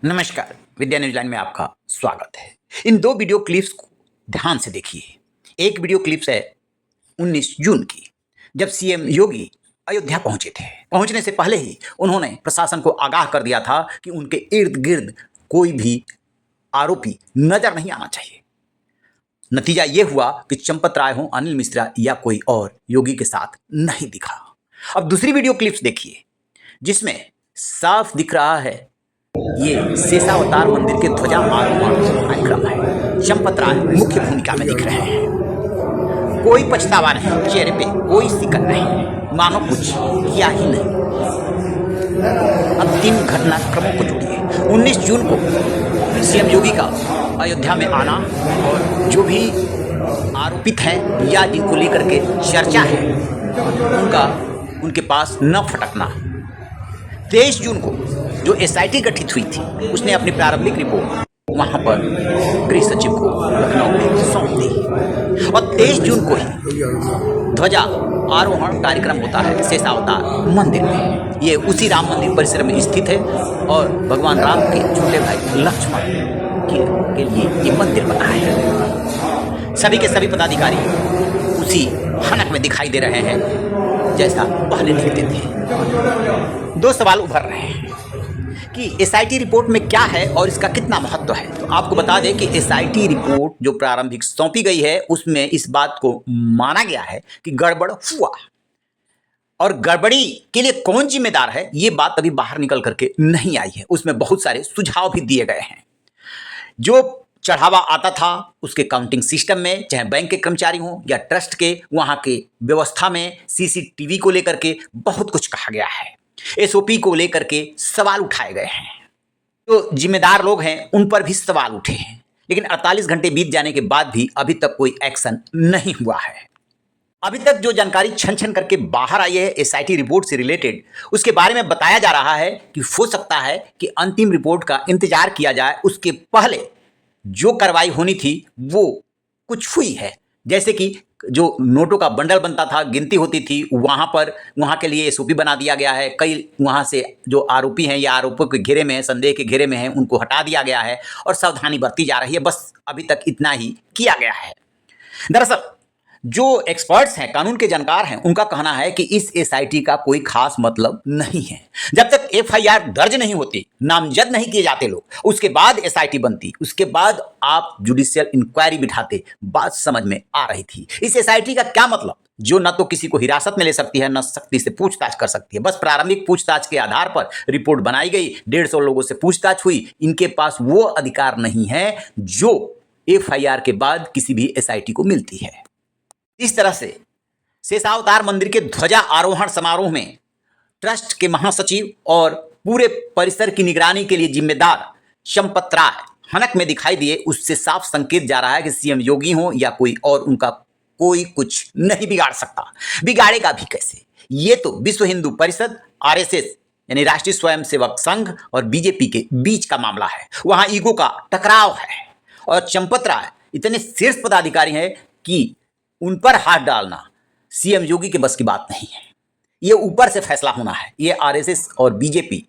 नमस्कार, विद्या news line में आपका स्वागत है। इन दो वीडियो क्लिप्स को ध्यान से देखिए। एक वीडियो क्लिप्स है 19 जून की, जब सीएम योगी अयोध्या पहुंचे थे। पहुंचने से पहले ही उन्होंने प्रशासन को आगाह कर दिया था कि उनके इर्द गिर्द कोई भी आरोपी नजर नहीं आना चाहिए। नतीजा ये हुआ कि चंपत राय हो, अनिल मिश्रा या कोई और योगी के साथ नहीं दिखा। अब दूसरी वीडियो क्लिप्स देखिए, जिसमें साफ दिख रहा है ये शेषावतार मंदिर के ध्वजा आरोहण कार्यक्रम है। चंपत राय मुख्य भूमिका में दिख रहे हैं। कोई पछतावा नहीं, चेहरे पे कोई सिकन नहीं, मानो कुछ किया ही नहीं। अब 3 घटनाक्रमों को जोड़िए। 19 जून को सीएम योगी का अयोध्या में आना और जो भी आरोपित हैं या जिनको लेकर के चर्चा है उनके पास न फटकना। 23 जून को जो एसआईटी गठित हुई थी, उसने अपनी प्रारंभिक रिपोर्ट वहां पर गृह सचिव को लखनऊ में सौंप दी और 23 जून को ही ध्वजा आरोहण कार्यक्रम होता है शेषावतार मंदिर में। ये उसी राम मंदिर परिसर में स्थित है और भगवान राम के छोटे भाई लक्ष्मण के लिए ये मंदिर बना है। सभी के सभी पदाधिकारी उसी हनक में दिखाई दे रहे हैं जैसा पहले दिखते थे। 2 सवाल उभर रहे हैं कि एसआईटी रिपोर्ट में क्या है और इसका कितना महत्व है। तो आपको बता दें कि एसआईटी रिपोर्ट जो प्रारंभिक सौंपी गई है, उसमें इस बात को माना गया है कि गड़बड़ हुआ और गड़बड़ी के लिए कौन जिम्मेदार है, ये बात अभी बाहर निकल करके नहीं आई है। उसमें बहुत सारे सुझाव भी दिए गए हैं। जो चढ़ावा आता था उसके काउंटिंग सिस्टम में, चाहे बैंक के कर्मचारी हों या ट्रस्ट के, वहाँ के व्यवस्था में सीसीटीवी को लेकर के बहुत कुछ कहा गया है। एसओपी को लेकर के सवाल उठाए गए हैं। तो जिम्मेदार लोग हैं उन पर भी सवाल उठे हैं, लेकिन 48 घंटे बीत जाने के बाद भी अभी तक कोई एक्शन नहीं हुआ है। अभी तक जो जानकारी छन छन करके बाहर आई है एसआईटी रिपोर्ट से रिलेटेड, उसके बारे में बताया जा रहा है कि हो सकता है कि अंतिम रिपोर्ट का इंतजार किया जाए, उसके पहले जो कार्रवाई होनी थी वो कुछ हुई है। जैसे कि जो नोटों का बंडल बनता था, गिनती होती थी, वहाँ के लिए एसओपी बना दिया गया है। कई वहाँ से जो आरोपी हैं या आरोपों के घेरे में हैं, संदेह के घेरे में हैं, उनको हटा दिया गया है और सावधानी बरती जा रही है। बस अभी तक इतना ही किया गया है। दरअसल जो एक्सपर्ट्स हैं, कानून के जानकार हैं, उनका कहना है कि इस एसआईटी का कोई खास मतलब नहीं है। जब तक एफआईआर दर्ज नहीं होती, नामजद नहीं किए जाते लोग, उसके बाद एसआईटी बनती, उसके बाद आप जुडिशियल इंक्वायरी बिठाते, बात समझ में आ रही थी। इस एसआईटी का क्या मतलब, जो न तो किसी को हिरासत में ले सकती है, न सख्ती से पूछताछ कर सकती है। बस प्रारंभिक पूछताछ के आधार पर रिपोर्ट बनाई गई, 150 लोगों से पूछताछ हुई। इनके पास वो अधिकार नहीं है जो एफआईआर के बाद किसी भी एसआईटी को मिलती है। इस तरह से शेषावतार मंदिर के ध्वजा आरोहण समारोह में ट्रस्ट के महासचिव और पूरे परिसर की निगरानी के लिए जिम्मेदार चंपत राय हनक में दिखाई दिए। उससे साफ संकेत जा रहा है कि सीएम योगी हो या कोई और, उनका कोई कुछ नहीं बिगाड़ सकता। बिगाड़ेगा भी कैसे? ये तो विश्व हिंदू परिषद, आरएसएस यानी राष्ट्रीय स्वयंसेवक संघ और बीजेपी के बीच का मामला है। वहां ईगो का टकराव है और चंपत राय इतने शीर्ष पदाधिकारी हैं कि उन पर हाथ डालना सीएम योगी के बस की बात नहीं है। ये ऊपर से फैसला होना है। ये आरएसएस और बीजेपी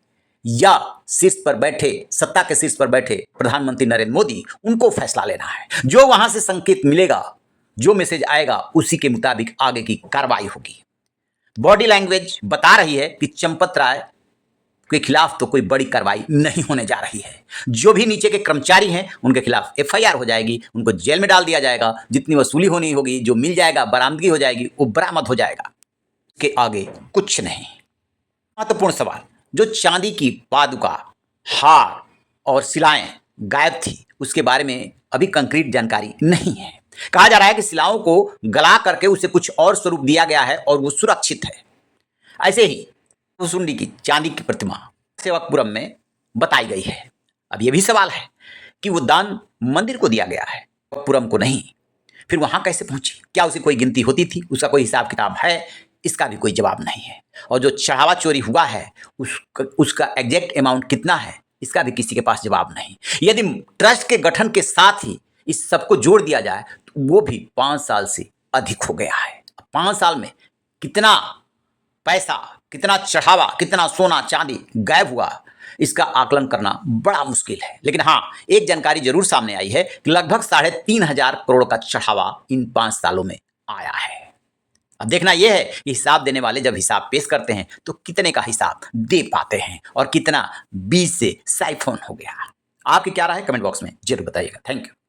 या शीर्ष पर बैठे, सत्ता के शीर्ष पर बैठे प्रधानमंत्री नरेंद्र मोदी, उनको फैसला लेना है। जो वहां से संकेत मिलेगा, जो मैसेज आएगा, उसी के मुताबिक आगे की कार्रवाई होगी। बॉडी लैंग्वेज बता रही है कि चंपत राय के खिलाफ तो कोई बड़ी कार्रवाई नहीं होने जा रही है। जो भी नीचे के कर्मचारी हैं उनके खिलाफ एफआईआर हो जाएगी, उनको जेल में डाल दिया जाएगा। जितनी वसूली होनी होगी, जो मिल जाएगा, बरामदगी हो जाएगी, वो बरामद हो जाएगा। के आगे कुछ नहीं। महत्वपूर्ण सवाल, जो चांदी की पादुका, हार और शिलाएं गायब थी, उसके बारे में अभी कंक्रीट जानकारी नहीं है। कहा जा रहा है कि शिलाओं को गला करके उसे कुछ और स्वरूप दिया गया है और वो सुरक्षित है। ऐसे ही सुंडी की चांदी की प्रतिमा सेवकपुरम में बताई गई है। अब ये भी सवाल है कि वो दान मंदिर को दिया गया है, पुरम को नहीं। फिर वहां कैसे पहुंची? क्या उसे कोई गिनती होती थी? उसका कोई हिसाब किताब है? इसका भी कोई जवाब नहीं है। और जो चढ़ावा चोरी हुआ है उसका एग्जैक्ट अमाउंट कितना है, इसका भी किसी के पास जवाब नहीं। यदि ट्रस्ट के गठन के साथ ही इस सबको जोड़ दिया जाए तो वो भी 5 साल से अधिक हो गया है। 5 साल में कितना पैसा, कितना चढ़ावा, कितना सोना चांदी गायब हुआ, इसका आकलन करना बड़ा मुश्किल है। लेकिन हाँ, एक जानकारी जरूर सामने आई है कि लगभग 3,500 करोड़ का चढ़ावा इन 5 सालों में आया है। अब देखना यह है कि हिसाब देने वाले जब हिसाब पेश करते हैं तो कितने का हिसाब दे पाते हैं और कितना बीच से साइफोन हो गया। आपकी क्या राय है? कमेंट बॉक्स में जरूर बताइएगा। Thank you.